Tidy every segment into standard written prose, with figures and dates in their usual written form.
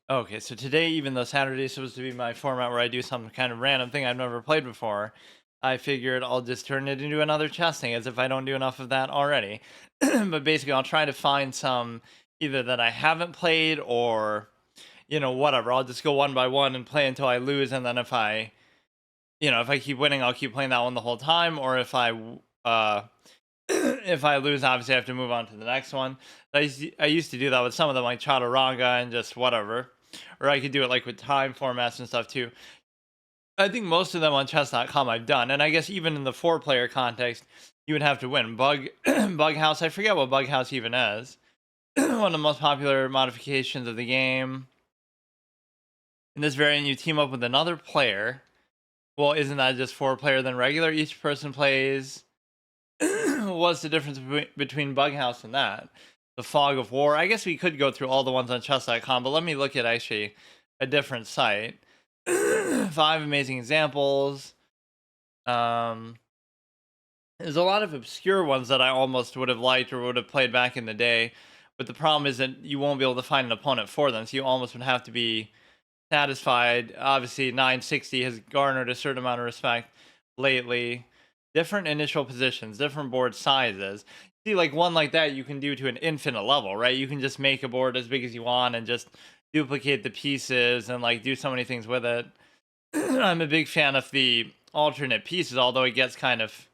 Okay, so today, even though Saturday is supposed to be my format where I do some kind of random thing I've never played before, I figured I'll just turn it into another chess thing as if I don't do enough of that already. But basically, I'll try to find some either that I haven't played or, whatever. I'll just go one by one and play until I lose. And then if I keep winning, I'll keep playing that one the whole time. Or if I lose, obviously I have to move on to the next one. I used to do that with some of them, like Chaturanga and just whatever. Or I could do it like with time formats and stuff too. I think most of them on chess.com I've done. And I guess even in the four-player context, you would have to win. Bug House, I forget what Bug House even is. One of the most popular modifications of the game. In this variant, you team up with another player. Well, isn't that just four-player than regular? Each person plays. What's the difference between Bug House and that? The Fog of War. I guess we could go through all the ones on chess.com, but let me look at actually a different site. 5 amazing examples. There's a lot of obscure ones that I almost would have liked or would have played back in the day, but the problem is that you won't be able to find an opponent for them, so you almost would have to be satisfied. Obviously, 960 has garnered a certain amount of respect lately. Different initial positions, different board sizes. See, like one like that, you can do to an infinite level, right? You can just make a board as big as you want and just duplicate the pieces and like do so many things with it. I'm a big fan of the alternate pieces, although it gets kind of.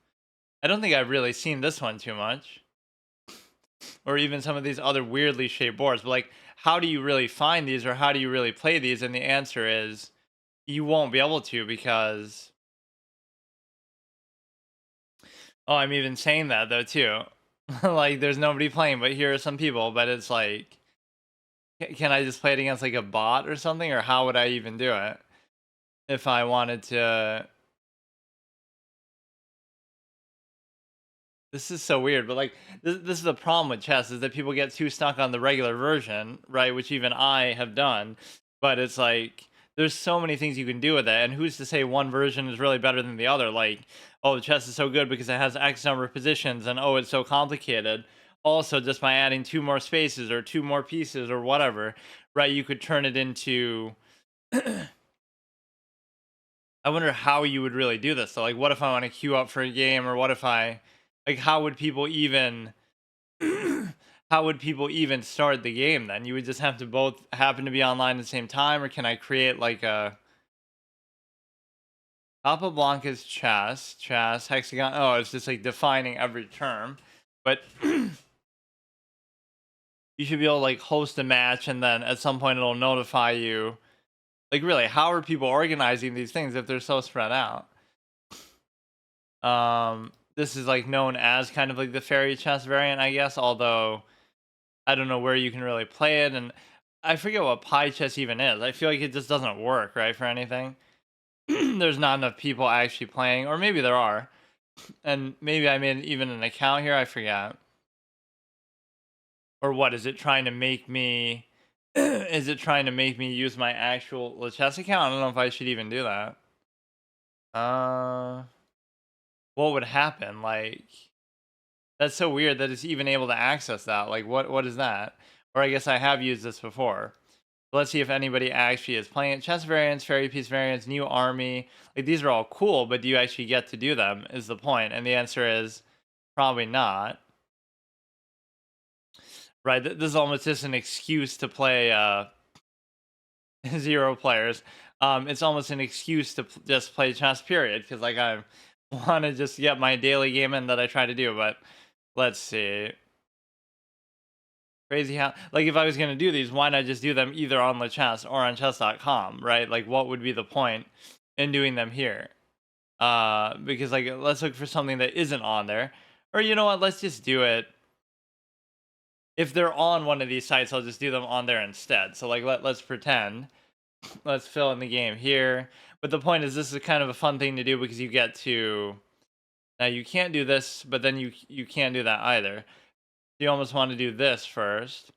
I don't think I've really seen this one too much, or even some of these other weirdly shaped boards. But like, how do you really find these, or how do you really play these? And the answer is, you won't be able to because. Oh, I'm even saying that though too. Like, there's nobody playing, but here are some people. But it's like, can I just play it against like a bot or something, or how would I even do it if I wanted to? This is so weird, but like this is the problem with chess is that people get too stuck on the regular version, right? Which even I have done. But it's like there's so many things you can do with it, and who's to say one version is really better than the other? Like, oh, chess is so good because it has X number of positions, and oh, it's so complicated. Also, just by adding two more spaces or two more pieces or whatever, right? You could turn it into. I wonder how you would really do this. So, like, what if I want to queue up for a game, or what if I, like, how would people even, how would people even start the game? Then you would just have to both happen to be online at the same time, or can I create like a Capablanca's chess hexagon? Oh, it's just like defining every term, but you should be able to like host a match, and then at some point it'll notify you. Like, really, how are people organizing these things if they're so spread out? This is like known as kind of like the fairy chess variant, I guess, although I don't know where you can really play it, and I forget what pie chess even is. I feel like it just doesn't work, right, for anything. There's not enough people actually playing, or maybe there are, and maybe I made even an account here, I forget. Or what is it trying to make me is it trying to make me use my actual chess account? I don't know if I should even do that. uh what would happen? Like, that's so weird that it's even able to access that. Like, what is that? Or I guess I have used this before. Let's see if anybody actually is playing it. Chess variants, fairy piece variants, new army. Like, these are all cool, but do you actually get to do them is the point. And the answer is probably not. Right? This is almost just an excuse to play 0 players. It's almost an excuse to just play chess, period. Because, like, I want to just get my daily game in that I try to do. But let's see. Crazy how, like, if I was gonna do these, why not just do them either on the chess or on chess.com, right? Like, what would be the point in doing them here? Because, like, let's look for something that isn't on there. Or you know what, let's just do it. If they're on one of these sites, I'll just do them on there instead. So, like, let's pretend. Let's fill in the game here. But the point is, this is kind of a fun thing to do because you get to. Now you can't do this, but then you can't do that either. You almost want to do this first.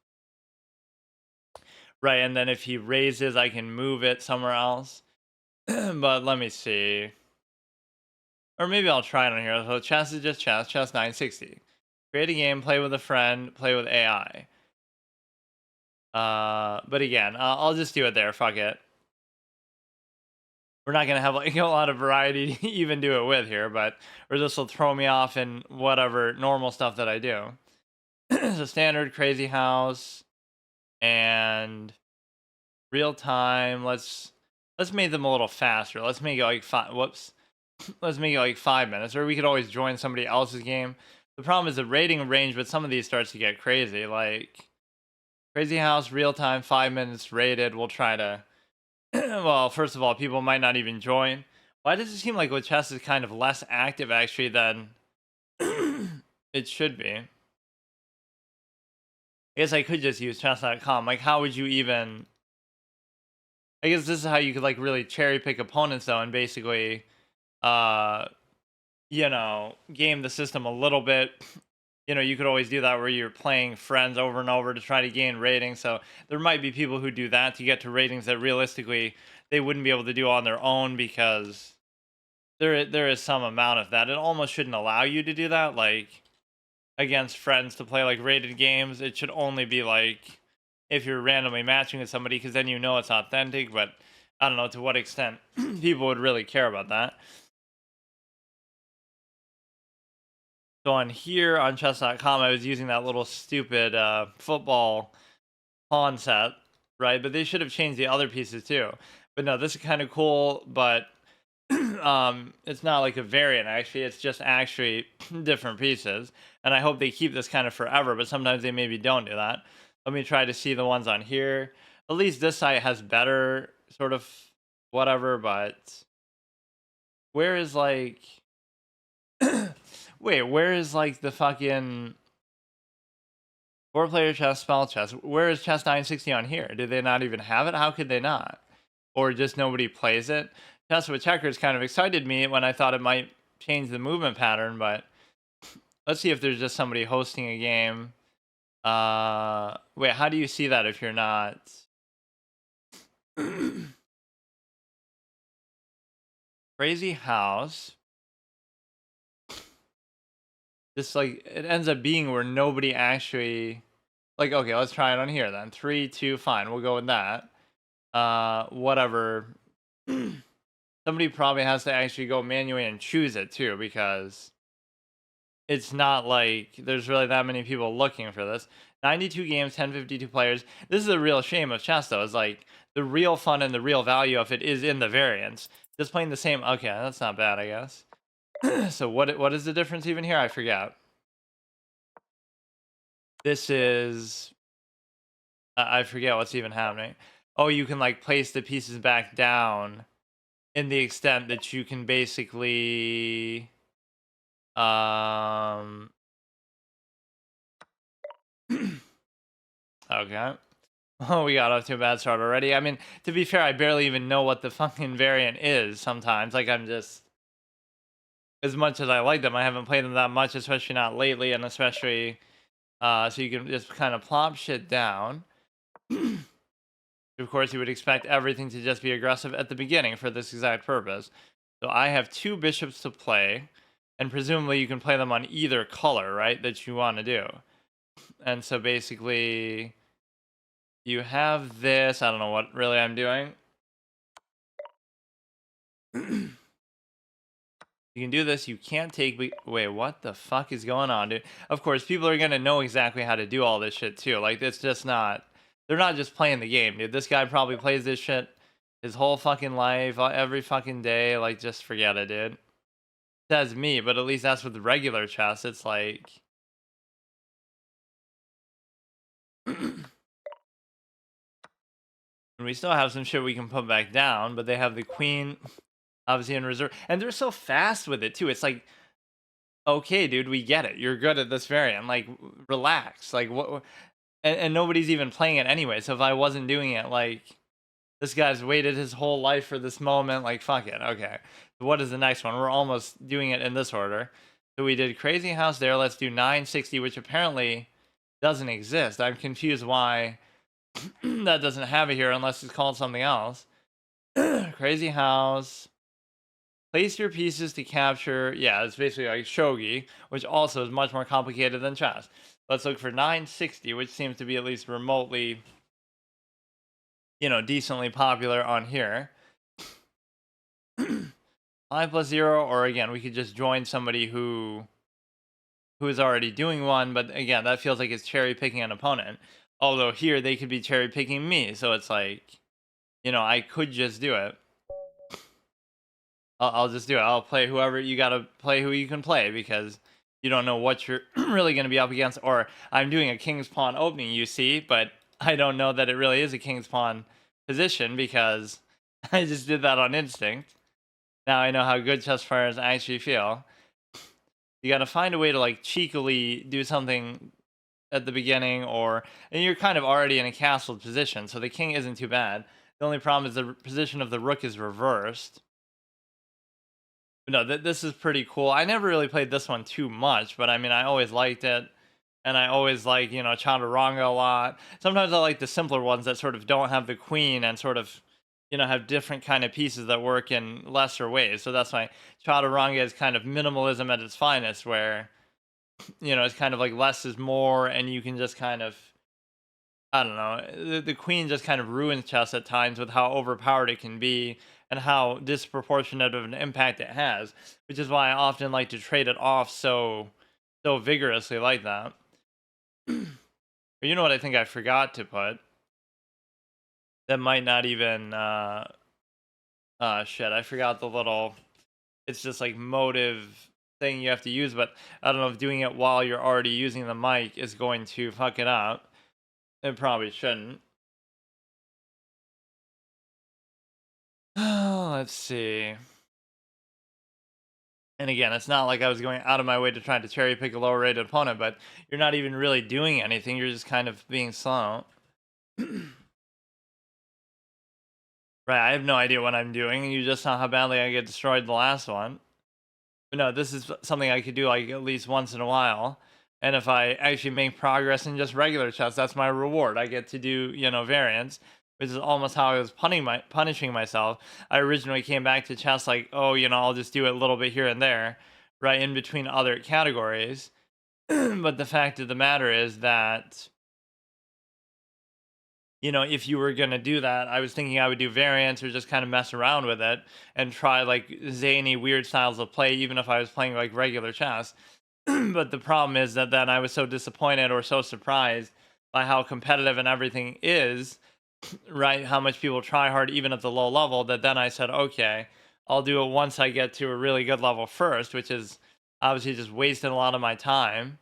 Right, and then if he raises, I can move it somewhere else. But let me see. Or maybe I'll try it on here. So chess is just chess 960. Create a game, play with a friend, play with AI. But again, I'll just do it there. Fuck it. We're not gonna have like a lot of variety to even do it with here, but or this will throw me off in whatever normal stuff that I do. So standard crazy house and real time. Let's make them a little faster. Let's make it like five. Whoops. Let's make it like 5 minutes, or we could always join somebody else's game. The problem is the rating range, but some of these starts to get crazy. Like crazy house, real time, 5 minutes rated. We'll try to. Well, first of all, people might not even join. Why does it seem like with chess is kind of less active actually than it should be? I guess I could just use chess.com. Like, how would you even? I guess this is how you could like really cherry pick opponents though, and basically, uh, game the system a little bit. You could always do that where you're playing friends over and over to try to gain ratings. So there might be people who do that to get to ratings that realistically they wouldn't be able to do on their own because there is some amount of that. It almost shouldn't allow you to do that, like against friends to play like rated games. It should only be like if you're randomly matching with somebody because then it's authentic. But I don't know to what extent people would really care about that. So on here on chess.com, I was using that little stupid football pawn set, right? But they should have changed the other pieces too. But no, this is kind of cool, but it's not like a variant actually. It's just actually different pieces. And I hope they keep this kind of forever, but sometimes they maybe don't do that. Let me try to see the ones on here. At least this site has better sort of whatever, but where is like... Wait, where is like the fucking 4-player chess, spell chess? Where is chess 960 on here? Do they not even have it? How could they not? Or just nobody plays it? Chess with checkers kind of excited me when I thought it might change the movement pattern, but let's see if there's just somebody hosting a game. Wait, how do you see that if you're not? Crazy house. Just like it ends up being where nobody actually like, okay, let's try it on here then. 3, 2, fine. We'll go with that. Whatever. Somebody probably has to actually go manually and choose it too, because it's not like there's really that many people looking for this. 92 games, 1052 players. This is a real shame of chess though. Is like the real fun and the real value of it is in the variants. Just playing the same. Okay, that's not bad, I guess. So what is the difference even here? I forget. This is I forget what's even happening. Oh, you can like place the pieces back down in the extent that you can basically okay. Oh, we got off to a bad start already. I mean, to be fair, I barely even know what the fucking variant is sometimes. Like I'm just as much as I like them, I haven't played them that much, especially not lately, and especially so you can just kind of plop shit down. Of course, you would expect everything to just be aggressive at the beginning for this exact purpose. So I have 2 bishops to play, and presumably you can play them on either color, right, that you want to do. And so basically, you have this. I don't know what really I'm doing. You can do this. You can't take... Wait, what the fuck is going on, dude? Of course, people are going to know exactly how to do all this shit, too. Like, it's just not... They're not just playing the game, dude. This guy probably plays this shit his whole fucking life, every fucking day. Like, just forget it, dude. Says me, but at least that's with regular chess. It's like... And we still have some shit we can put back down, but they have the queen... obviously in reserve, and they're so fast with it too. It's like, okay, dude, we get it. You're good at this variant. Like, relax. Like, what? And nobody's even playing it anyway. So if I wasn't doing it, like, this guy's waited his whole life for this moment. Like, fuck it. Okay. So what is the next one? We're almost doing it in this order. So we did Crazy House there. Let's do 960, which apparently doesn't exist. I'm confused why that doesn't have it here unless it's called something else. Crazy House. Place your pieces to capture. Yeah, it's basically like shogi, which also is much more complicated than chess. Let's look for 960, which seems to be at least remotely decently popular on here. 5+0, or again, we could just join somebody who is already doing one, but again, that feels like it's cherry picking an opponent. Although here they could be cherry picking me, so it's like, I could just do it. I'll just do it. I'll play whoever you gotta play, who you can play, because you don't know what you're really gonna be up against. Or I'm doing a king's pawn opening, you see, but I don't know that it really is a king's pawn position because I just did that on instinct. Now I know how good chess players actually feel. You gotta find a way to like cheekily do something at the beginning, and you're kind of already in a castled position, so the king isn't too bad. The only problem is the position of the rook is reversed. But no, this is pretty cool. I never really played this one too much, but I mean, I always liked it, and I always like Chaturanga a lot. Sometimes I like the simpler ones that sort of don't have the queen and sort of have different kind of pieces that work in lesser ways. So that's why Chaturanga is kind of minimalism at its finest, where it's kind of like less is more, and you can just kind of, I don't know, the queen just kind of ruins chess at times with how overpowered it can be and how disproportionate of an impact it has, which is why I often like to trade it off so vigorously like that. But you know what I think I forgot to put? That might not even shit, I forgot the little, it's just like motive thing you have to use, but I don't know if doing it while you're already using the mic is going to fuck it up. It probably shouldn't. Let's see. And again, it's not like I was going out of my way to try to cherry pick a lower rated opponent, but you're not even really doing anything. You're just kind of being slow. Right, I have no idea what I'm doing. You just saw how badly I get destroyed the last one. But no, this is something I could do like at least once in a while. And if I actually make progress in just regular chess, that's my reward. I get to do, variants, which is almost how I was punishing myself. I originally came back to chess like, oh, I'll just do it a little bit here and there, right, in between other categories. But the fact of the matter is that, if you were going to do that, I was thinking I would do variants or just kind of mess around with it and try like zany, weird styles of play, even if I was playing like regular chess. But the problem is that then I was so disappointed or so surprised by how competitive and everything is, right? How much people try hard, even at the low level, that then I said, okay, I'll do it once I get to a really good level first, which is obviously just wasting a lot of my time.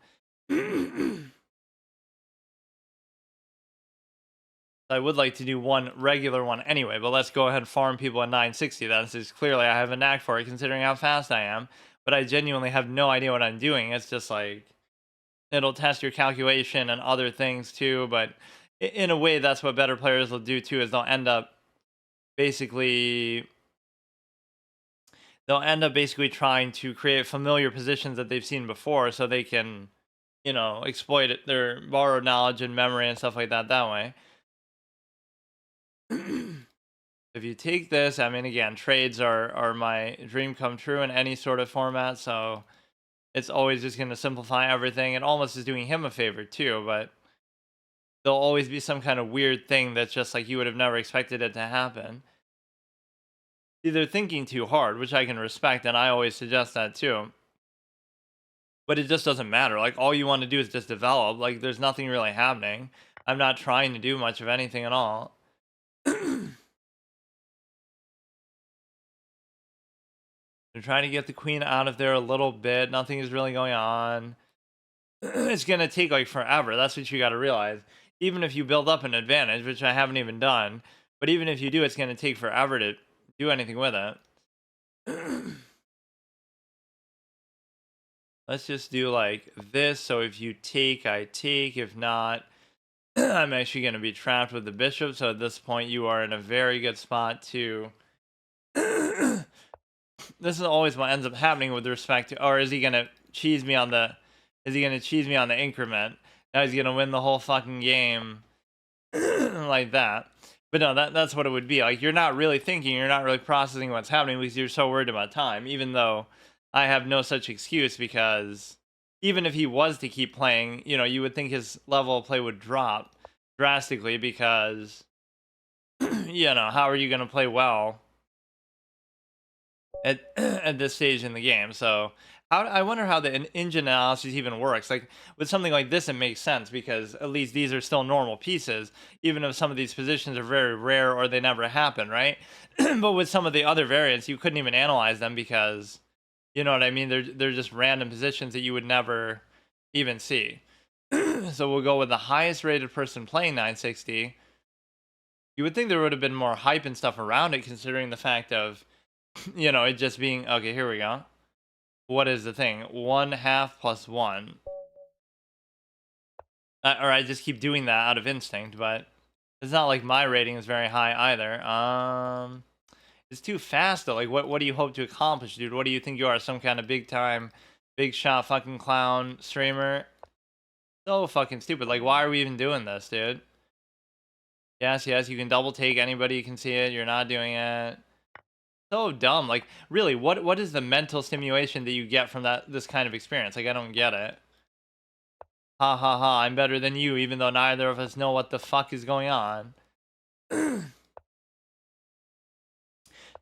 I would like to do one regular one anyway, but let's go ahead and farm people at 960. That's just clearly I have a knack for it considering how fast I am, but I genuinely have no idea what I'm doing. It's just like, it'll test your calculation and other things too, but in a way that's what better players will do too, is basically they'll end up basically trying to create familiar positions that they've seen before so they can, exploit their borrowed knowledge and memory and stuff like that way. If you take this, I mean, again, trades are my dream come true in any sort of format, so it's always just going to simplify everything. It almost is doing him a favor too, but there'll always be some kind of weird thing that's just like you would have never expected it to happen. Either thinking too hard, which I can respect, and I always suggest that too. But it just doesn't matter. Like, all you want to do is just develop. Like, there's nothing really happening. I'm not trying to do much of anything at all. They're trying to get the queen out of there a little bit. Nothing is really going on. It's going to take like forever. That's what you got to realize. Even if you build up an advantage, which I haven't even done, but even if you do, it's going to take forever to do anything with it. Let's just do like this. So if you take, I take. If not, I'm actually going to be trapped with the bishop. So at this point, you are in a very good spot to... This is always what ends up happening with respect to... Or is he going to cheese me on the... Is he going to cheese me on the increment? Now he's going to win the whole fucking game like that. But no, that's what it would be. Like, you're not really thinking, you're not really processing what's happening because you're so worried about time, even though I have no such excuse, because even if he was to keep playing, you would think his level of play would drop drastically because how are you going to play well at at this stage in the game? So I wonder how the engine analysis even works. Like with something like this, it makes sense because at least these are still normal pieces, even if some of these positions are very rare or they never happen, right? But with some of the other variants, you couldn't even analyze them because, you know what I mean? They're just random positions that you would never even see. So we'll go with the highest rated person playing 960. You would think there would have been more hype and stuff around it, considering the fact of, it just being okay. Here we go. What is the thing? 1/2 plus 1. Or I just keep doing that out of instinct, but it's not like my rating is very high either. It's too fast though. Like, what do you hope to accomplish, dude? What do you think you are? Some kind of big time, big shot fucking clown streamer? So fucking stupid. Like, why are we even doing this, dude? Yes, yes, you can double take anybody, you can see it. You're not doing it. So dumb. Like, really, what is the mental stimulation that you get from this kind of experience? Like, I don't get it. Ha ha ha, I'm better than you, even though neither of us know what the fuck is going on.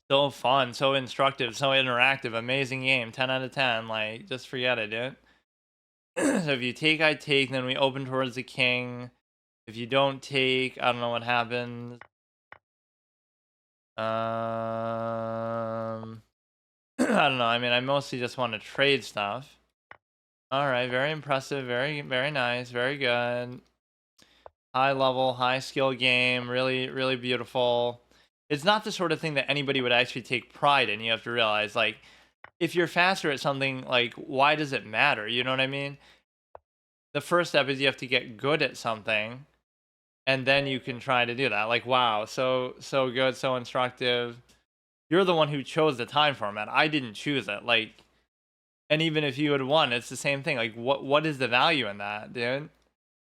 So fun, so instructive, so interactive, amazing game, 10 out of 10. Like, just forget it, dude. So if you take, I take, then we open towards the king. If you don't take, I don't know what happens. I don't know. I mean, I mostly just want to trade stuff. All right, very impressive, very very nice, very good. High level, high skill game, really really beautiful. It's not the sort of thing that anybody would actually take pride in. You have to realize, like, if you're faster at something, like, why does it matter? You know what I mean? The first step is you have to get good at something, and then you can try to do that. Like, wow, so good, so instructive. You're the one who chose the time format. I didn't choose it. Like, and even if you had won, it's the same thing. Like, what is the value in that, dude?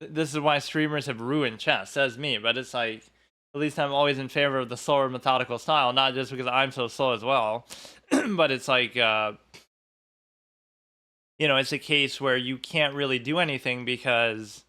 This is why streamers have ruined chess, says me. But it's like, at least I'm always in favor of the slower, methodical style, not just because I'm so slow as well, but it's like, it's a case where you can't really do anything because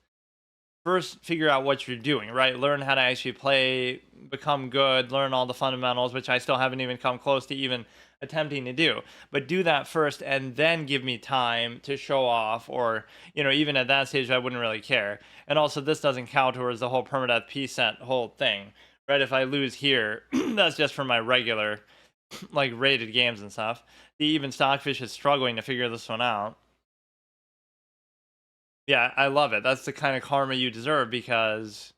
first figure out what you're doing, right? Learn how to actually play, become good, learn all the fundamentals, which I still haven't even come close to even attempting to do. But do that first and then give me time to show off, or, even at that stage, I wouldn't really care. And also, this doesn't count towards the whole permadeath P set whole thing, right? If I lose here, that's just for my regular, like, rated games and stuff. Even Stockfish is struggling to figure this one out. Yeah, I love it. That's the kind of karma you deserve because,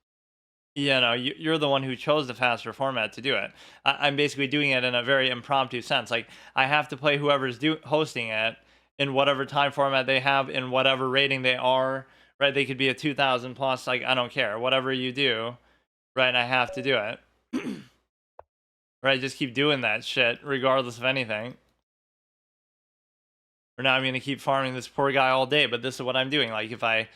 you're the one who chose the faster format to do it. I'm basically doing it in a very impromptu sense. Like, I have to play whoever's hosting it in whatever time format they have, in whatever rating they are, right? They could be a 2000 plus, like, I don't care. Whatever you do, right? I have to do it. Right? Just keep doing that shit regardless of anything. Or now I'm gonna keep farming this poor guy all day, but this is what I'm doing. Like, if I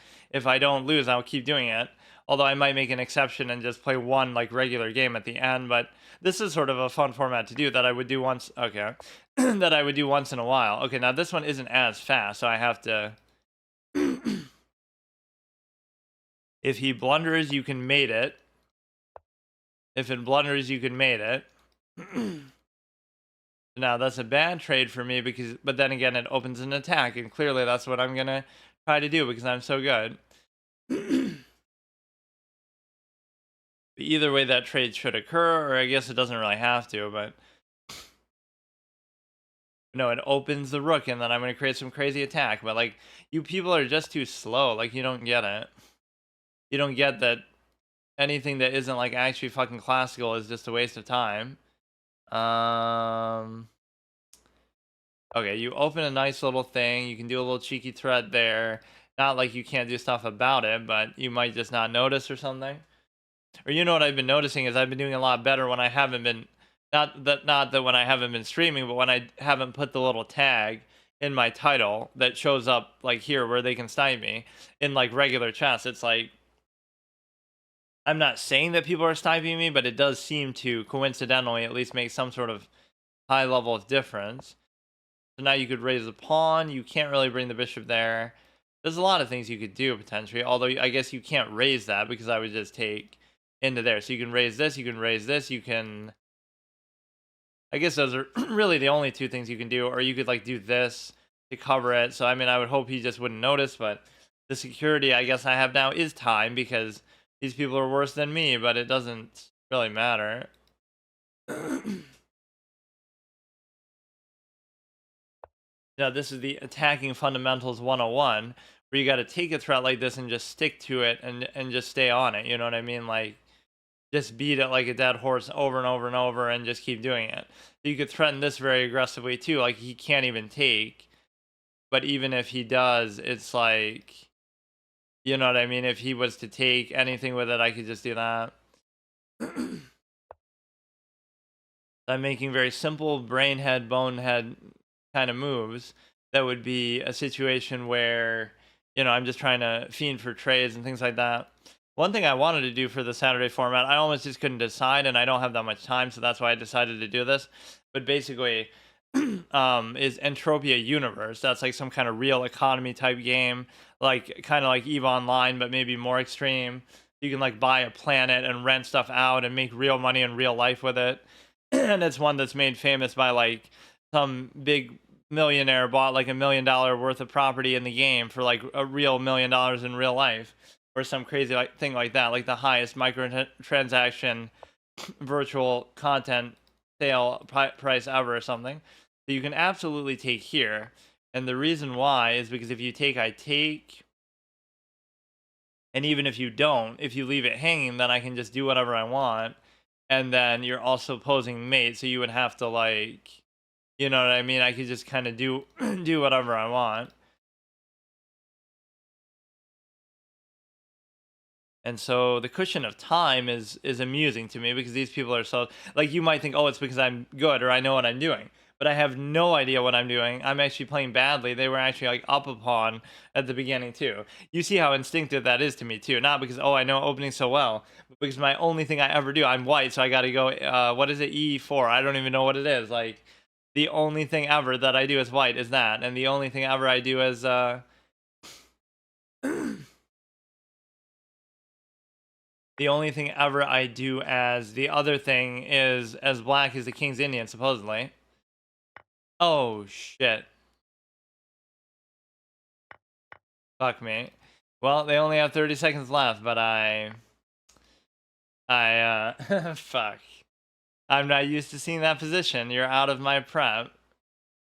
don't lose, I'll keep doing it. Although I might make an exception and just play one, like, regular game at the end. But this is sort of a fun format to do that I would do once. Okay, that I would do once in a while. Okay, now this one isn't as fast, so I have to. If he blunders, you can mate it. If it blunders, you can mate it. Now that's a bad trade for me but then again, it opens an attack, and clearly that's what I'm gonna try to do because I'm so good. But either way, that trade should occur, or I guess it doesn't really have to, but no, it opens the rook, and then I'm gonna create some crazy attack. But, like, you people are just too slow. Like, you don't get it. You don't get that anything that isn't, like, actually fucking classical is just a waste of time. Okay, you open a nice little thing. You can do a little cheeky threat there. Not like you can't do stuff about it, but you might just not notice or something. Or, what I've been noticing is I've been doing a lot better when I haven't been, not that when I haven't been streaming, but when I haven't put the little tag in my title that shows up, like, here where they can snipe me in, like, regular chess. It's like, I'm not saying that people are sniping me, but it does seem to coincidentally at least make some sort of high level of difference. So now you could raise a pawn. You can't really bring the bishop there. There's a lot of things you could do potentially, although I guess you can't raise that because I would just take. into there. So you can raise this, you can raise this, you can, I guess those are really the only two things you can do, or you could like do this to cover it. So I mean, I would hope he just wouldn't notice, but the security I guess I have now is time because these people are worse than me, but it doesn't really matter. Now, this is the attacking fundamentals 101, where you got to take a threat like this and just stick to it and just stay on it. You know what I mean? Like just beat it like a dead horse over and over and over and just keep doing it. You could threaten this very aggressively too. Like he can't even take, but even if he does, it's like, you know what I mean? If he was to take anything with it, I could just do that. I'm making very simple brainhead, bonehead kind of moves. That would be a situation where, I'm just trying to fiend for trades and things like that. One thing I wanted to do for the Saturday format, I almost just couldn't decide, and I don't have that much time, so that's why I decided to do this. But basically, is Entropia Universe. That's like some kind of real economy type game, like kind of like EVE Online, but maybe more extreme. You can like buy a planet and rent stuff out and make real money in real life with it. And it's one that's made famous by like some big millionaire bought like $1 million worth of property in the game for like a real $1 million in real life, or some crazy like thing like that, like the highest microtransaction virtual content sale price ever or something. So you can absolutely take here, and the reason why is because if you take, I take, and even if you don't, if you leave it hanging, then I can just do whatever I want, and then you're also posing mate, so you would have to like, you know what I mean? I could just kind of do do whatever I want. And so the cushion of time is amusing to me because these people are so, like, you might think, oh, it's because I'm good or I know what I'm doing, but I have no idea what I'm doing. I'm actually playing badly. They were actually like up upon at the beginning too. You see how instinctive that is to me too. Not because, oh, I know opening so well, but because my only thing I ever do, I'm white, so I got to go. What is it? E4. I don't even know what it is. Like the only thing ever that I do as white is that, and the only thing ever I do as the only thing ever I do as the other thing is as black as the King's Indian, supposedly. Oh, shit. Fuck me. Well, they only have 30 seconds left, but fuck. I'm not used to seeing that position. You're out of my prep.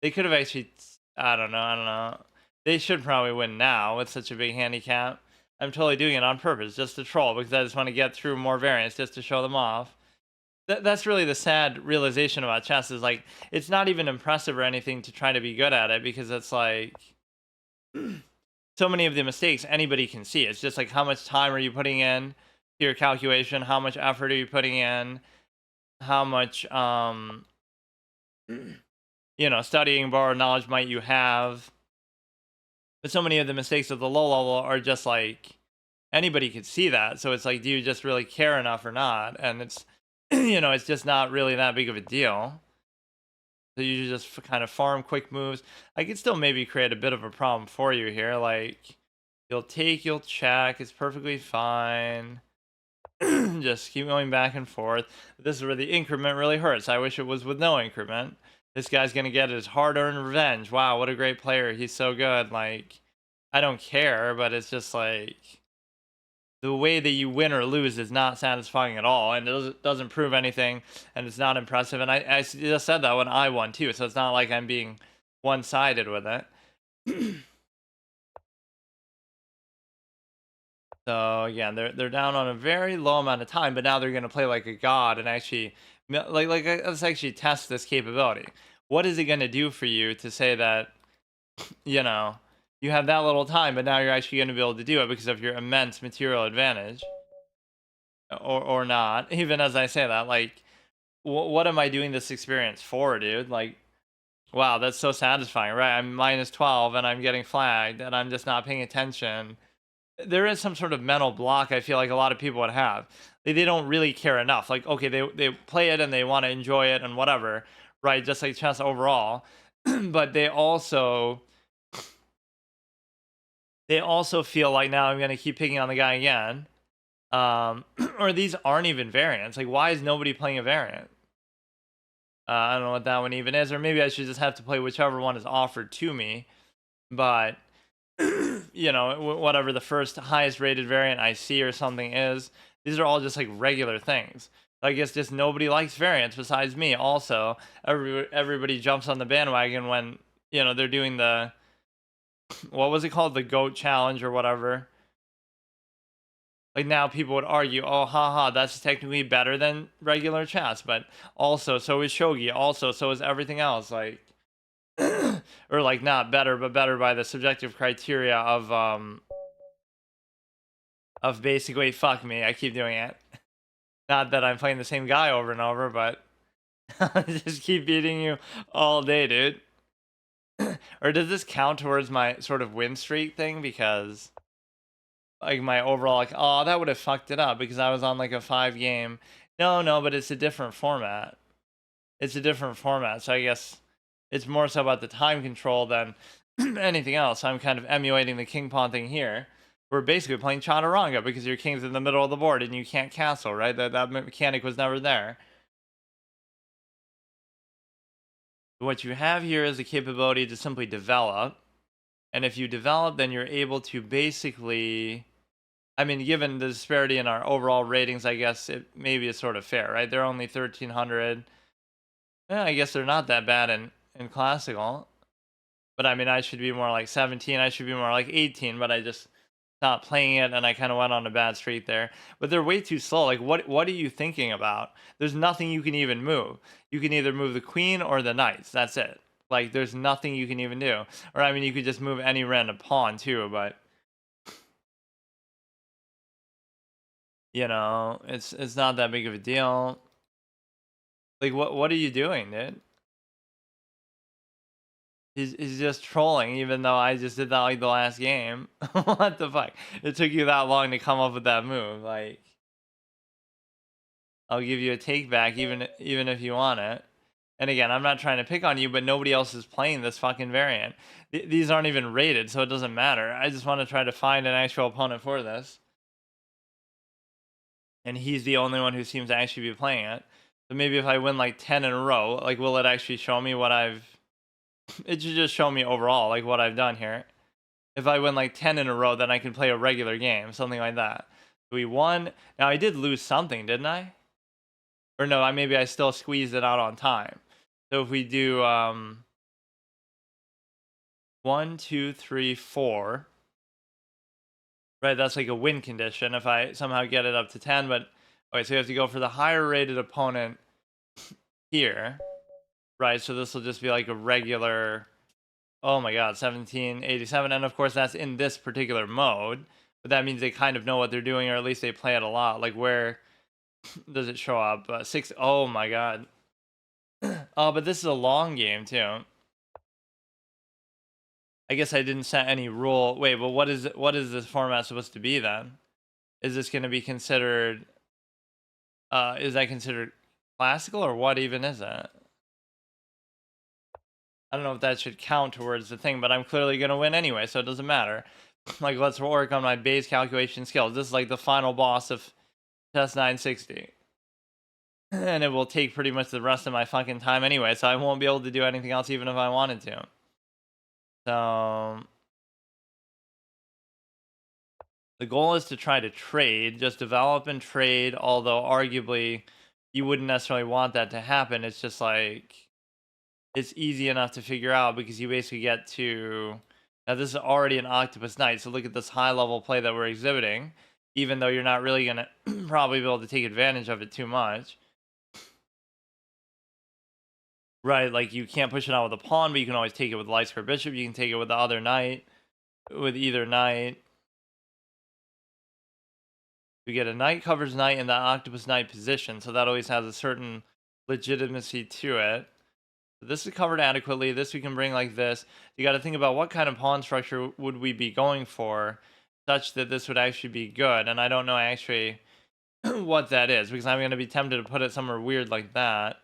They could have actually, I don't know. They should probably win now with such a big handicap. I'm totally doing it on purpose, just to troll, because I just want to get through more variants, just to show them off. That's really the sad realization about chess, is like it's not even impressive or anything to try to be good at it, because it's like so many of the mistakes anybody can see. It's just like, how much time are you putting in to your calculation, how much effort are you putting in, how much studying borrowed knowledge might you have. But so many of the mistakes at the low level are just like anybody could see that, so it's like, do you just really care enough or not? And it's it's just not really that big of a deal. So you just kind of farm quick moves. I could still maybe create a bit of a problem for you here. Like, you'll take, you'll check. It's perfectly fine. Just keep going back and forth. This is where the increment really hurts. I wish it was with no increment. This guy's going to get his hard-earned revenge. Wow, what a great player. He's so good. Like, I don't care, but it's just like the way that you win or lose is not satisfying at all, and it doesn't prove anything, and it's not impressive. And I just said that when I won too, so it's not like I'm being one-sided with it. So again, they're down on a very low amount of time, but now they're going to play like a god and actually let's actually test this capability. What is it going to do for you to say that you have that little time, but now you're actually going to be able to do it because of your immense material advantage, or not? Even as I say that, like, what am I doing this experience for, dude? Like, wow, that's so satisfying, right? I'm minus 12 and I'm getting flagged and I'm just not paying attention. There is some sort of mental block I feel like a lot of people would have. They don't really care enough. Like, okay, they play it and they want to enjoy it and whatever, right? Just like chess overall. But they also feel like, now I'm going to keep picking on the guy again. or these aren't even variants. Like, why is nobody playing a variant? I don't know what that one even is, or maybe I should just have to play whichever one is offered to me. But you know, whatever the first highest rated variant I see or something is, these are all just like regular things. I guess just nobody likes variants besides me. Also, everybody jumps on the bandwagon when they're doing the what was it called, the goat challenge or whatever. Like now people would argue, oh haha, that's technically better than regular chess, but also so is shogi, also so is everything else. Like or like not better, but better by the subjective criteria of basically fuck me. I keep doing it. Not that I'm playing the same guy over and over, but I just keep beating you all day, dude. Or does this count towards my sort of win streak thing? Because like my overall, like, oh, that would have fucked it up because I was on like a 5 game. No, but it's a different format. It's a different format, so I guess it's more so about the time control than anything else. I'm kind of emulating the king pawn thing here. We're basically playing chaturanga because your king's in the middle of the board and you can't castle, right? That mechanic was never there. What you have here is the capability to simply develop. And if you develop, then you're able to basically, I mean, given the disparity in our overall ratings, I guess it maybe is sort of fair, right? They're only 1300. Yeah, I guess they're not that bad in classical. But I mean, I should be more like 17. I should be more like 18, but I just stopped playing it and I kind of went on a bad streak there. But they're way too slow. Like, what are you thinking about? There's nothing you can even move. You can either move the queen or the knights. That's it. Like, there's nothing you can even do. Or, I mean, you could just move any random pawn too, but it's not that big of a deal. Like, what are you doing, dude? He's just trolling, even though I just did that like the last game. What the fuck? It took you that long to come up with that move. Like, I'll give you a take back, even if you want it. And again, I'm not trying to pick on you, but nobody else is playing this fucking variant. These aren't even rated, so it doesn't matter. I just want to try to find an actual opponent for this. And he's the only one who seems to actually be playing it. So maybe if I win like 10 in a row, like, will it actually show me what I've... It should just show me overall, like, what I've done here. If I win like 10 in a row, then I can play a regular game, something like that. We won. Now, I did lose something, didn't I? Or no, maybe I still squeezed it out on time. So if we do 1, 2, 3, 4, right? That's like a win condition if I somehow get it up to 10. But okay, so you have to go for the higher rated opponent here, right? So this will just be like a regular. Oh my god, 1787, and of course that's in this particular mode. But that means they kind of know what they're doing, or at least they play it a lot. Like, where does it show up? 6. Oh my god. Oh, but this is a long game too. I guess I didn't set any rule. Wait, but what is this format supposed to be then? Is this going to be considered? Is that considered classical, or what even is it? I don't know if that should count towards the thing, but I'm clearly going to win anyway, so it doesn't matter. Like, let's work on my base calculation skills. This is like the final boss of Test 960. And it will take pretty much the rest of my fucking time anyway, so I won't be able to do anything else even if I wanted to. So the goal is to try to trade, just develop and trade, although arguably you wouldn't necessarily want that to happen. It's just like, it's easy enough to figure out because you basically get to... Now this is already an Octopus Knight, so look at this high level play that we're exhibiting, even though you're not really going to probably be able to take advantage of it too much. Right, like you can't push it out with a pawn, but you can always take it with the light square bishop. You can take it with the other knight, with either knight. We get a knight covers knight in the Octopus Knight position, so that always has a certain legitimacy to it. This is covered adequately. This we can bring like this. You got to think about what kind of pawn structure would we be going for such that this would actually be good. And I don't know actually what that is because I'm going to be tempted to put it somewhere weird like that.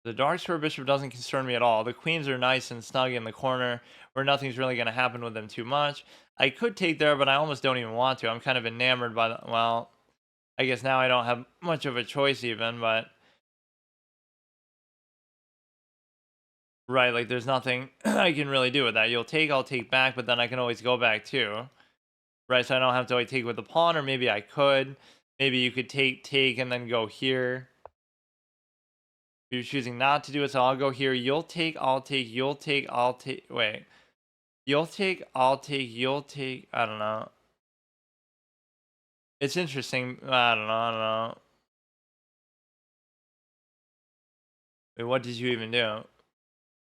The dark square bishop doesn't concern me at all. The queens are nice and snug in the corner where nothing's really going to happen with them too much. I could take there, but I almost don't even want to. I'm kind of enamored by the, well, I guess now I don't have much of a choice even, but right, like there's nothing I can really do with that. You'll take, I'll take back, but then I can always go back too. Right, so I don't have to like take with the pawn, or maybe I could. Maybe you could take, and then go here. You're choosing not to do it, so I'll go here. You'll take, I'll take, you'll take, I'll take. Wait. You'll take, I'll take, you'll take. I don't know. It's interesting. I don't know. I don't know. Wait, what did you even do?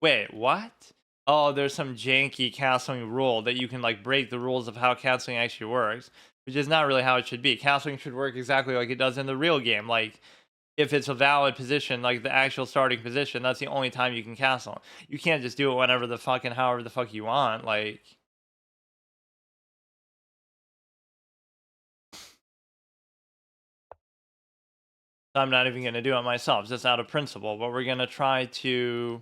Wait, what? Oh, there's some janky castling rule that you can like break the rules of how castling actually works, which is not really how it should be. Castling should work exactly like it does in the real game. Like if it's a valid position, like the actual starting position, that's the only time you can castle. You can't just do it whenever the fucking however the fuck you want. Like I'm not even gonna do it myself, just out of principle. But we're gonna try to.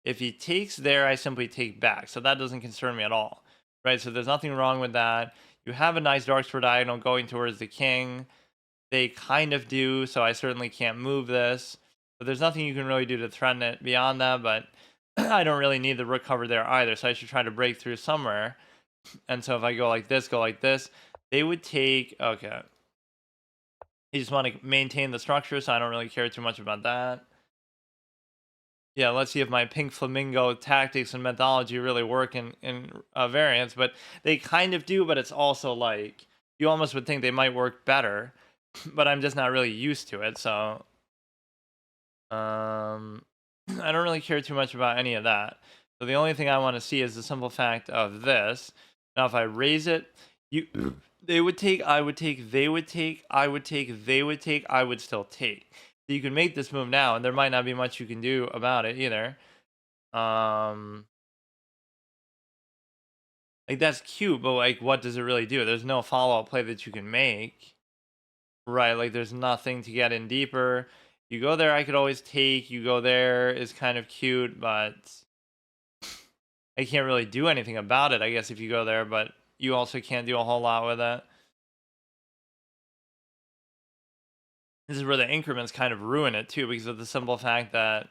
If he takes there, I simply take back. So that doesn't concern me at all. Right? So there's nothing wrong with that. You have a nice dark sword diagonal going towards the king. They kind of do, so I certainly can't move this. But there's nothing you can really do to threaten it beyond that, but I don't really need the rook cover there either, so I should try to break through somewhere. And so if I go like this, they would take... Okay. You just want to maintain the structure, so I don't really care too much about that. Yeah, let's see if my pink flamingo tactics and methodology really work in variants, but they kind of do, but it's also like you almost would think they might work better, but I'm just not really used to it, so I don't really care too much about any of that. So the only thing I want to see is the simple fact of this. Now if I raise it, you they would take, I would take, they would take, I would take, they would take, I would still take. So you can make this move now, and there might not be much you can do about it either. Like that's cute, but like what does it really do? There's no follow-up play that you can make. Right, like there's nothing to get in deeper. You go there, I could always take. You go there is kind of cute, but I can't really do anything about it, I guess, if you go there, but you also can't do a whole lot with it. This is where the increments kind of ruin it too, because of the simple fact that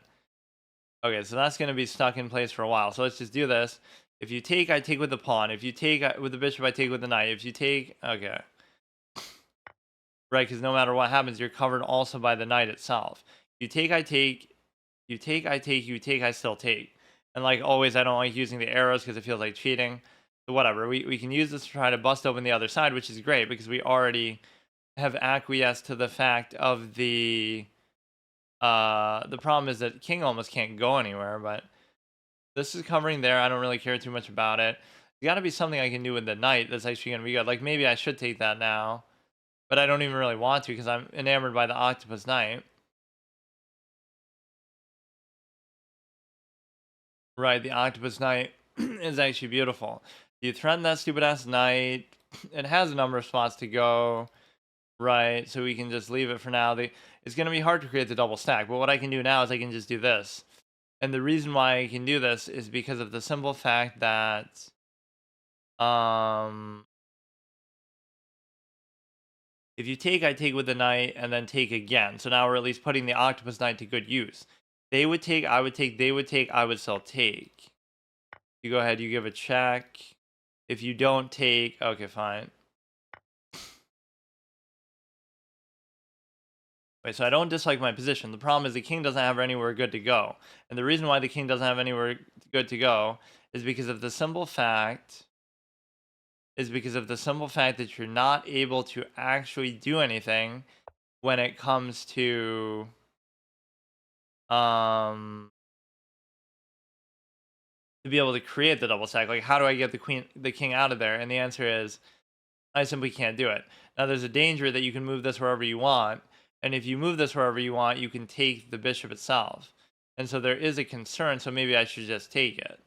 okay, so that's going to be stuck in place for a while. So let's just do this. If you take, I take with the pawn. If you take with the bishop, I take with the knight. If you take, okay. Right, because no matter what happens, you're covered also by the knight itself. You take, I take. You take, I take. You take, I still take. And like always, I don't like using the arrows because it feels like cheating. So whatever, we can use this to try to bust open the other side, which is great because we already have acquiesced to the fact of the problem is that king almost can't go anywhere, but this is covering there. I don't really care too much about it. There's got to be something I can do with the knight that's actually going to be good. Like maybe I should take that now, but I don't even really want to because I'm enamored by the octopus knight. Right, the octopus knight is actually beautiful. You threaten that stupid ass knight. It has a number of spots to go. Right, so we can just leave it for now. It's going to be hard to create the double stack, but what I can do now is I can just do this. And the reason why I can do this is because of the simple fact that if you take, I take with the knight and then take again. So now we're at least putting the octopus knight to good use. They would take, I would take, they would take, I would still take. You go ahead, you give a check. If you don't take, okay, fine. Wait, so I don't dislike my position. The problem is the king doesn't have anywhere good to go. And the reason why the king doesn't have anywhere good to go is because of the simple fact that you're not able to actually do anything when it comes to to be able to create the double stack. Like how do I get the king out of there? And the answer is I simply can't do it. Now there's a danger that you can move this wherever you want, and if you move this wherever you want, you can take the bishop itself. And so there is a concern, so maybe I should just take it.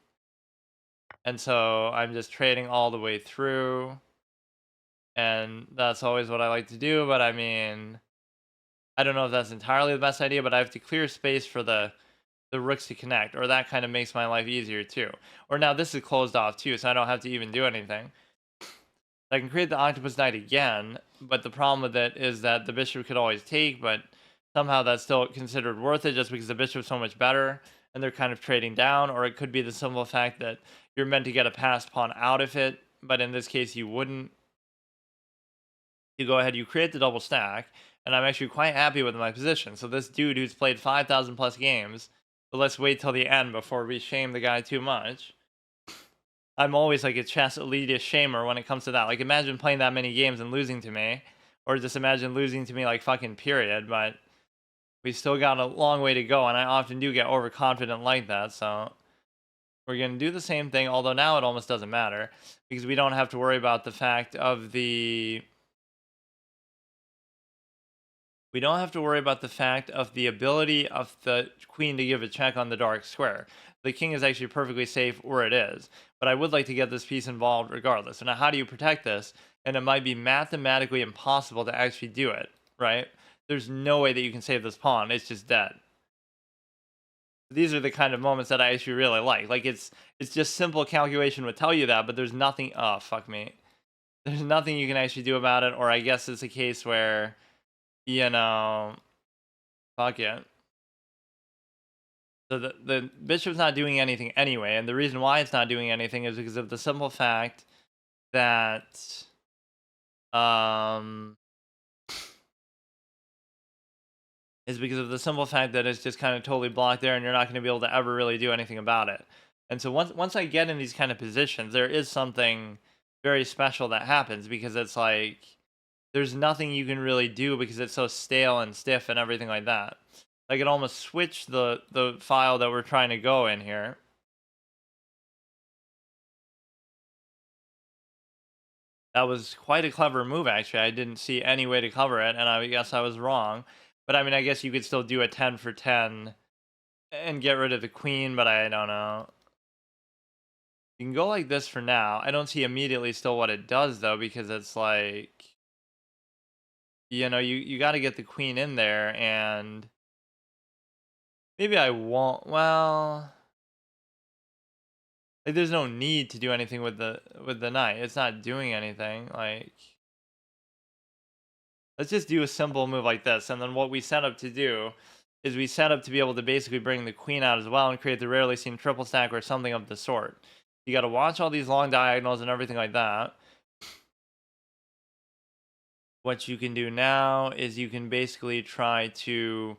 And so I'm just trading all the way through. And that's always what I like to do, but I mean, I don't know if that's entirely the best idea, but I have to clear space for the rooks to connect, or that kind of makes my life easier too. Or now this is closed off too, so I don't have to even do anything. I can create the octopus knight again, but the problem with it is that the bishop could always take, but somehow that's still considered worth it just because the bishop's so much better and they're kind of trading down. Or it could be the simple fact that you're meant to get a passed pawn out of it, but in this case you wouldn't. You go ahead, you create the double stack, and I'm actually quite happy with my position. So this dude who's played 5,000 plus games, but let's wait till the end before we shame the guy too much. I'm always like a chess elitist shamer when it comes to that. Like, imagine playing that many games and losing to me, or just imagine losing to me, like, fucking period. But we still got a long way to go, and I often do get overconfident like that. So we're gonna do the same thing, although now it almost doesn't matter because we don't have to worry about the fact of the we don't have to worry about the fact of the ability of the queen to give a check on the dark square. The king is actually perfectly safe where it is, but I would like to get this piece involved regardless. So now how do you protect this? And it might be mathematically impossible to actually do it, right? There's no way that you can save this pawn. It's just dead. These are the kind of moments that I actually really like. Like, it's just simple calculation would tell you that, but there's nothing, oh, fuck me. There's nothing you can actually do about it, or I guess it's a case where, you know, fuck it. So the bishop's not doing anything anyway, and the reason why it's not doing anything is because of the simple fact that um it's just kind of totally blocked there, and you're not going to be able to ever really do anything about it. And so once I get in these kind of positions, there is something very special that happens because it's like there's nothing you can really do because it's so stale and stiff and everything like that. I could almost switch the file that we're trying to go in here. That was quite a clever move, actually. I didn't see any way to cover it, and I guess I was wrong. But I mean, I guess you could still do a 10 for 10 and get rid of the queen, but I don't know. You can go like this for now. I don't see immediately still what it does, though, because it's like, you got to get the queen in there, and maybe I won't. Well, like, there's no need to do anything with the knight. It's not doing anything. Like, let's just do a simple move like this, and then what we set up to do is we set up to be able to basically bring the queen out as well and create the rarely seen triple stack or something of the sort. You got to watch all these long diagonals and everything like that. What you can do now is you can basically try to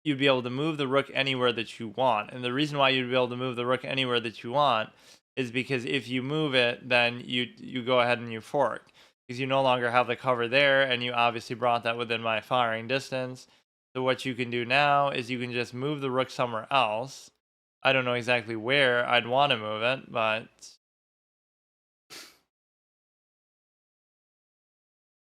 you'd be able to move the rook anywhere that you want. And the reason why you'd be able to move the rook anywhere that you want is because if you move it, then you go ahead and you fork because you no longer have the cover there, and you obviously brought that within my firing distance. So what you can do now is you can just move the rook somewhere else. I don't know exactly where I'd want to move it, but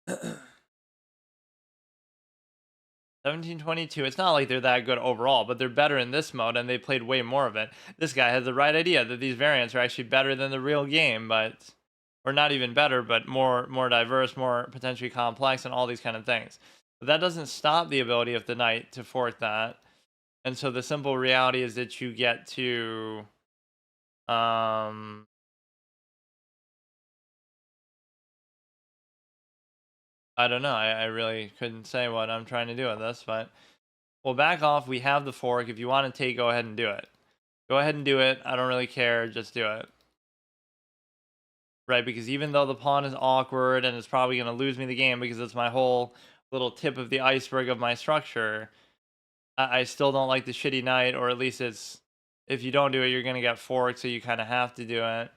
1722. It's not like they're that good overall, but they're better in this mode, and they played way more of it. This guy has the right idea that these variants are actually better than the real game, but or not even better, but more diverse, more potentially complex, and all these kind of things. But that doesn't stop the ability of the knight to fork that. And so the simple reality is that you get to I don't know. I really couldn't say what I'm trying to do with this, but we'll back off. We have the fork. If you want to take, go ahead and do it. Go ahead and do it. I don't really care. Just do it. Right, because even though the pawn is awkward and it's probably going to lose me the game because it's my whole little tip of the iceberg of my structure, I still don't like the shitty knight, or at least it's, if you don't do it, you're going to get forked, so you kind of have to do it.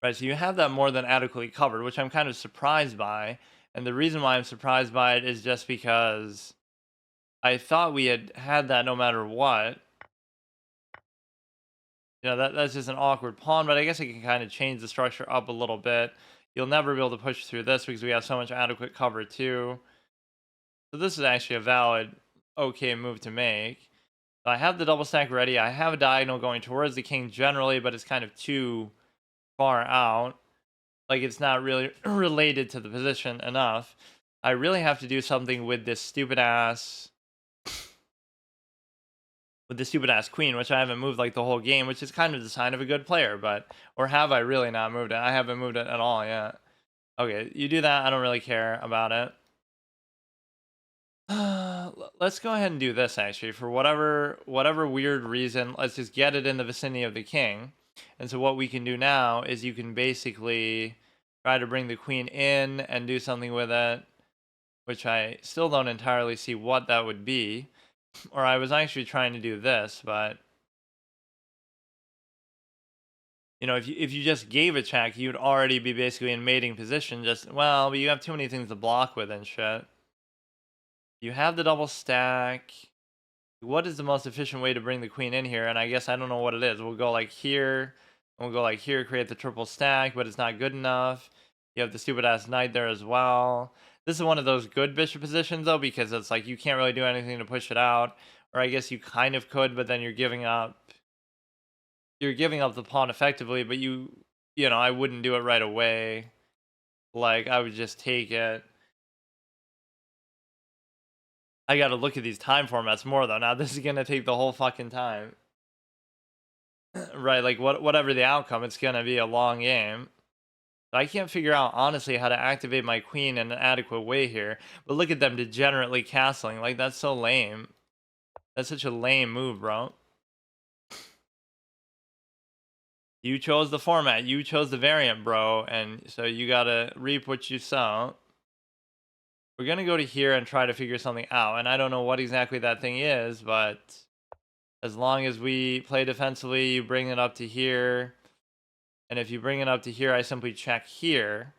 Right, so you have that more than adequately covered, which I'm kind of surprised by. And the reason why I'm surprised by it is just because I thought we had that no matter what. That's just an awkward pawn, but I guess I can kind of change the structure up a little bit. You'll never be able to push through this because we have so much adequate cover too. So this is actually a valid, okay move to make. So I have the double stack ready. I have a diagonal going towards the king generally, but it's kind of too far out. Like, it's not really related to the position enough. I really have to do something with this stupid ass with the stupid ass queen, which I haven't moved like the whole game, which is kind of the sign of a good player. But or have I really not moved it? I haven't moved it at all yet. Okay, you do that. I don't really care about it. Let's go ahead and do this actually. For whatever weird reason, let's just get it in the vicinity of the king. And so what we can do now is you can basically try to bring the queen in and do something with it, which I still don't entirely see what that would be. Or I was actually trying to do this, but you know, if you just gave a check, you'd already be basically in mating position. Just well, but you have too many things to block with and shit. You have the double stack. What is the most efficient way to bring the queen in here? And I guess I don't know what it is. We'll go like here, and we'll go like here, create the triple stack, but it's not good enough. You have the stupid ass knight there as well. This is one of those good bishop positions though, because it's like you can't really do anything to push it out. Or I guess you kind of could, but then you're giving up the pawn effectively, but you know, I wouldn't do it right away. Like I would just take it. I got to look at these time formats more though. Now this is going to take the whole fucking time. Right, like whatever the outcome, it's going to be a long game. I can't figure out honestly how to activate my queen in an adequate way here. But look at them degenerately castling. Like that's so lame. That's such a lame move, bro. You chose the format, you chose the variant, bro, and so you got to reap what you sow. We're going to go to here and try to figure something out. And I don't know what exactly that thing is, but as long as we play defensively, you bring it up to here. And if you bring it up to here, I simply check here.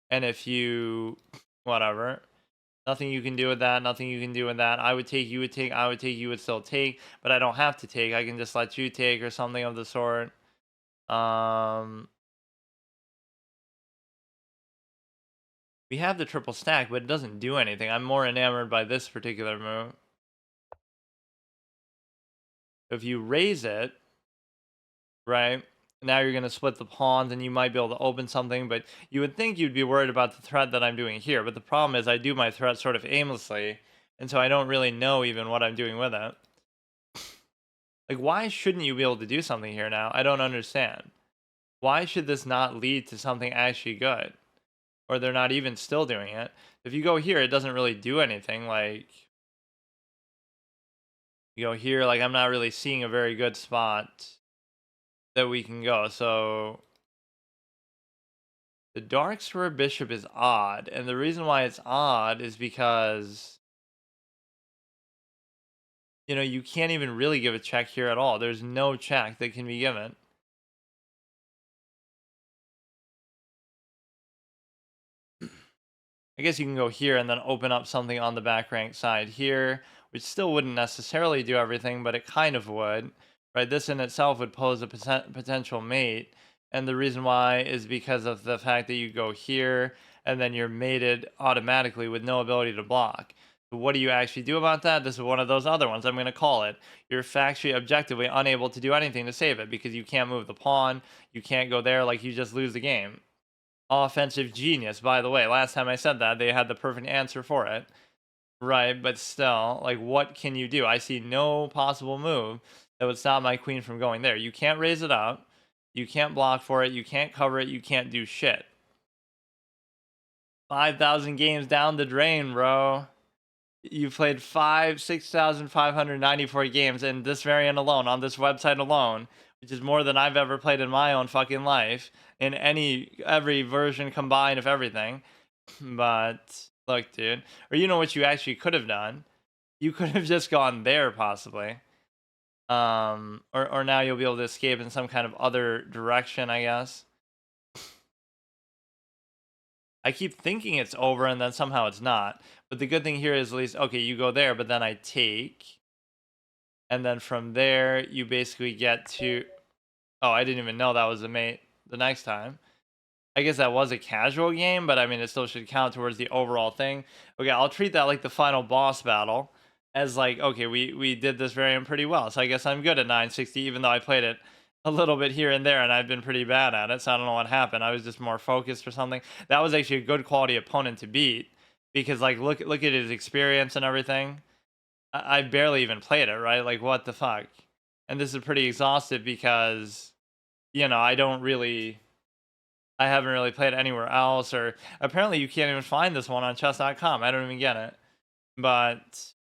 And if you, whatever, nothing you can do with that, nothing you can do with that. I would take, you would take, I would take, you would still take. But I don't have to take. I can just let you take or something of the sort. We have the triple stack, but it doesn't do anything. I'm more enamored by this particular move. If you raise it, right, now you're going to split the pawns and you might be able to open something, but you would think you'd be worried about the threat that I'm doing here. But the problem is I do my threat sort of aimlessly, and so I don't really know even what I'm doing with it. Like, why shouldn't you be able to do something here now? I don't understand. Why should this not lead to something actually good? Or they're not even still doing it. If you go here, it doesn't really do anything. Like, you go here, like, I'm not really seeing a very good spot that we can go. So the dark square bishop is odd. And the reason why it's odd is because, you know, you can't even really give a check here at all. There's no check that can be given. I guess you can go here and then open up something on the back rank side here, which still wouldn't necessarily do everything, but it kind of would, right? This in itself would pose a potential mate. And the reason why is because of the fact that you go here and then you're mated automatically with no ability to block. But what do you actually do about that? This is one of those other ones. I'm going to call it. You're factually, objectively unable to do anything to save it because you can't move the pawn. You can't go there. Like, you just lose the game. Offensive genius, by the way. Last time I said that, they had the perfect answer for it. Right, but still, like, what can you do? I see no possible move that would stop my queen from going there. You can't raise it up. You can't block for it. You can't cover it. You can't do shit. 5,000 games down the drain, bro. You played 6,594 games in this variant alone, on this website alone, which is more than I've ever played in my own fucking life, in every version combined of everything. But look, dude, or you know what you actually could have done? You could have just gone there, possibly. Or now you'll be able to escape in some kind of other direction, I guess. I keep thinking it's over and then somehow it's not. But the good thing here is at least, okay, you go there, but then I take. And then from there, you basically get to... Oh, I didn't even know that was a mate the next time. I guess that was a casual game, but I mean, it still should count towards the overall thing. Okay, I'll treat that like the final boss battle. As like, okay, we did this variant pretty well. So I guess I'm good at 960, even though I played it a little bit here and there, and I've been pretty bad at it, so I don't know what happened. I was just more focused or something. That was actually a good quality opponent to beat, because like look at his experience and everything. I barely even played it, right? Like, what the fuck? And this is pretty exhaustive because, I don't really, I haven't really played anywhere else, or apparently you can't even find this one on chess.com. I don't even get it. But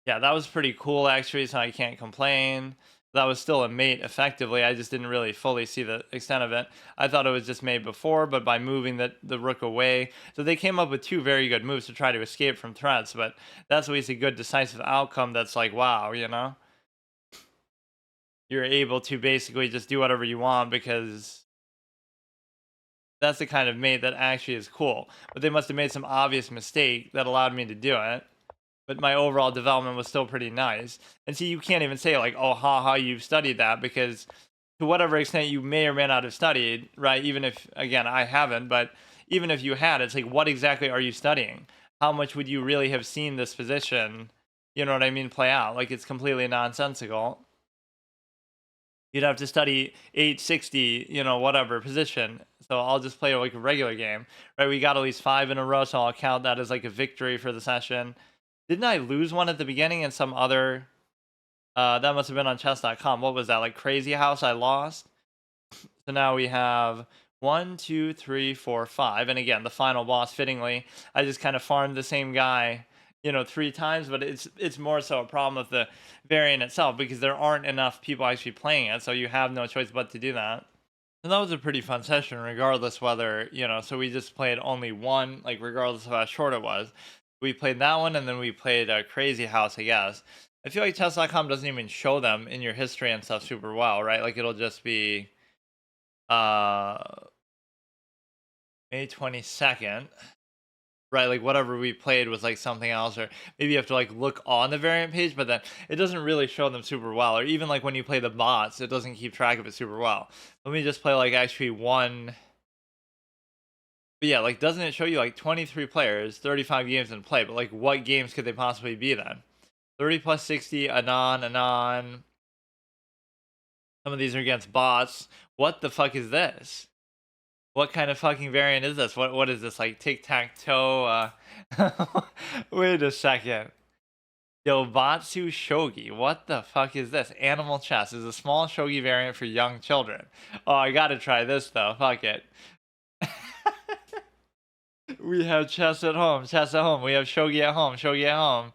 yeah, that was pretty cool actually, so I can't complain. That was still a mate effectively. I just didn't really fully see the extent of it. I thought it was just made before, but by moving the rook away. So they came up with two very good moves to try to escape from threats, but that's always a good decisive outcome that's like, wow, You're able to basically just do whatever you want because that's the kind of mate that actually is cool. But they must have made some obvious mistake that allowed me to do it. But my overall development was still pretty nice. And see, you can't even say like, oh, haha, you've studied that, because to whatever extent you may or may not have studied, right? Even if, again, I haven't, but even if you had, it's like, what exactly are you studying? How much would you really have seen this position, you know what I mean, play out? Like, it's completely nonsensical. You'd have to study 860, whatever position. So I'll just play like a regular game, right? We got at least 5 in a row, so I'll count that as like a victory for the session. Didn't I lose one at the beginning in some other? That must have been on chess.com. What was that? Like Crazy House, I lost. So now we have 1, 2, 3, 4, 5. And again, the final boss, fittingly, I just kind of farmed the same guy, 3 times, but it's more so a problem with the variant itself because there aren't enough people actually playing it. So you have no choice but to do that. And that was a pretty fun session, regardless whether, so we just played only one, like regardless of how short it was. We played that one, and then we played Crazy House, I guess. I feel like chess.com doesn't even show them in your history and stuff super well, right? Like it'll just be uh May 22nd, right? Like whatever we played was like something else, or maybe you have to like look on the variant page, but then it doesn't really show them super well. Or even like when you play the bots, it doesn't keep track of it super well. Let me just play like actually one. But yeah, like doesn't it show you like 23 players, 35 games in play? But like what games could they possibly be then? 30 plus 60, Anon. Some of these are against bots. What the fuck is this? What kind of fucking variant is this? What is this, like tic-tac-toe? Wait a second. Dobatsu Shogi. What the fuck is this? Animal chess is a small shogi variant for young children. Oh, I gotta try this though. Fuck it. We have chess at home, chess at home. We have shogi at home, shogi at home.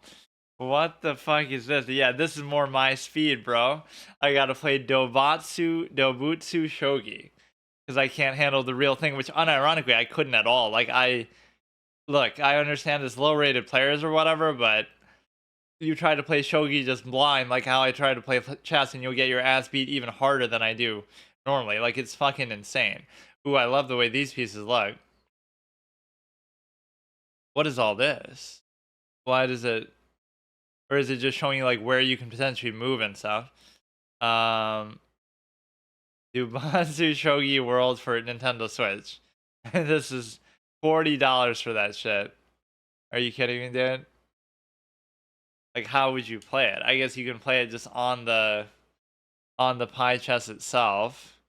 What the fuck is this? Yeah, this is more my speed, bro. I gotta play Dobutsu Shogi because I can't handle the real thing, which unironically I couldn't at all. Like look, I understand it's low-rated players or whatever, but you try to play shogi just blind, like how I try to play chess, and you'll get your ass beat even harder than I do normally. Like it's fucking insane. Ooh, I love the way these pieces look. What is all this? Why does it? Or is it just showing you like where you can potentially move and stuff? Dubansu Shogi World for Nintendo Switch. This is $40 for that shit. Are you kidding me, dude? Like, how would you play it? I guess you can play it just on the pie chess itself,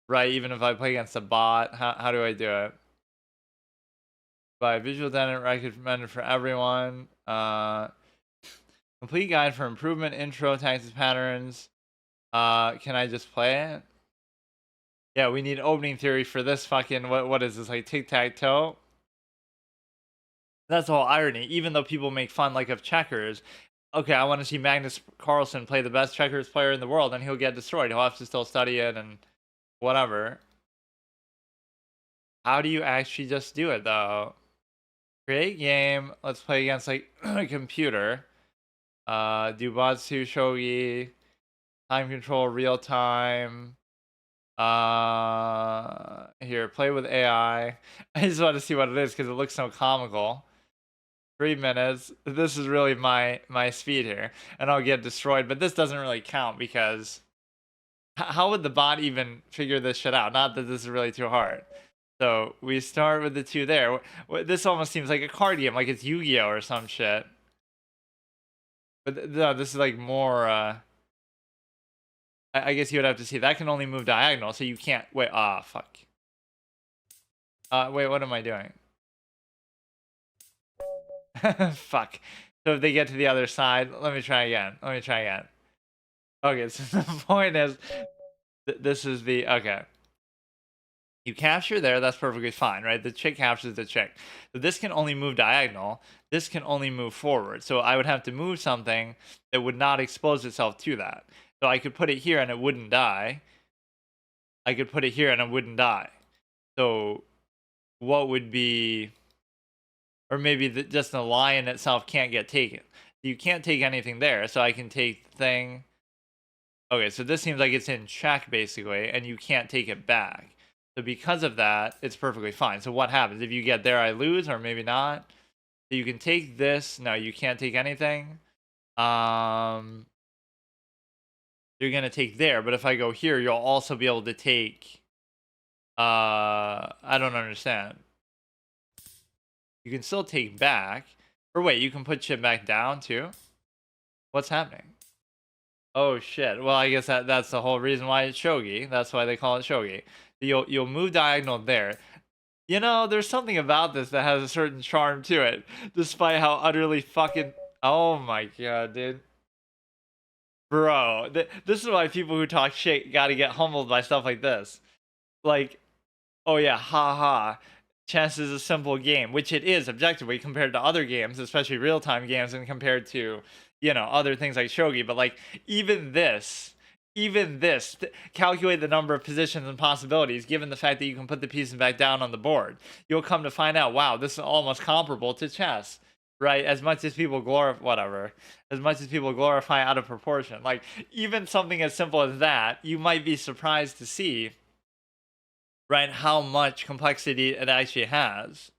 right? Even if I play against a bot, how do I do it? By visual data recommended for everyone. Complete guide for improvement, intro, tactics, patterns. Can I just play it? Yeah, we need opening theory for this fucking, what is this, like tic-tac-toe? That's the whole irony. Even though people make fun like of checkers, okay, I want to see Magnus Carlsen play the best checkers player in the world, and he'll get destroyed. He'll have to still study it and whatever. How do you actually just do it though? Create game. Let's play against like a computer. Dubatsu Shogi. Time control, real time. Here, play with AI. I just want to see what it is because it looks so comical. 3 minutes. This is really my speed here, and I'll get destroyed. But this doesn't really count because how would the bot even figure this shit out? Not that this is really too hard. So we start with the 2 there. This almost seems like a card game, like it's Yu-Gi-Oh or some shit. But no, this is like more. I guess you would have to see that can only move diagonal, so you can't. Wait, fuck. Wait, what am I doing? Fuck. So if they get to the other side, let me try again. Okay, so the point is, this is the okay. You capture there, that's perfectly fine, right? The chick captures the chick. So this can only move diagonal. This can only move forward. So I would have to move something that would not expose itself to that. So I could put it here and it wouldn't die. I could put it here and it wouldn't die. So what would be, or maybe just the lion itself can't get taken. You can't take anything there. So I can take the thing. Okay, so this seems like it's in check basically, and you can't take it back. So because of that, it's perfectly fine. So what happens? If you get there, I lose, or maybe not. So you can take this. No, you can't take anything. You're gonna take there, but if I go here, you'll also be able to take. I don't understand. You can still take back, or wait, you can put shit back down too. What's happening? Oh shit. Well, I guess that's the whole reason why it's shogi. That's why they call it shogi. You'll move diagonal there. You know, there's something about this that has a certain charm to it, despite how utterly fucking. Oh my god, dude. Bro, this is why people who talk shit gotta get humbled by stuff like this. Like, oh yeah, haha. Chess is a simple game, which it is objectively compared to other games, especially real-time games, and compared to, other things like shogi. But like, even this, calculate the number of positions and possibilities, given the fact that you can put the pieces back down on the board. You'll come to find out, wow, this is almost comparable to chess, right? As much as people glorify out of proportion. Like, even something as simple as that, you might be surprised to see, right, how much complexity it actually has.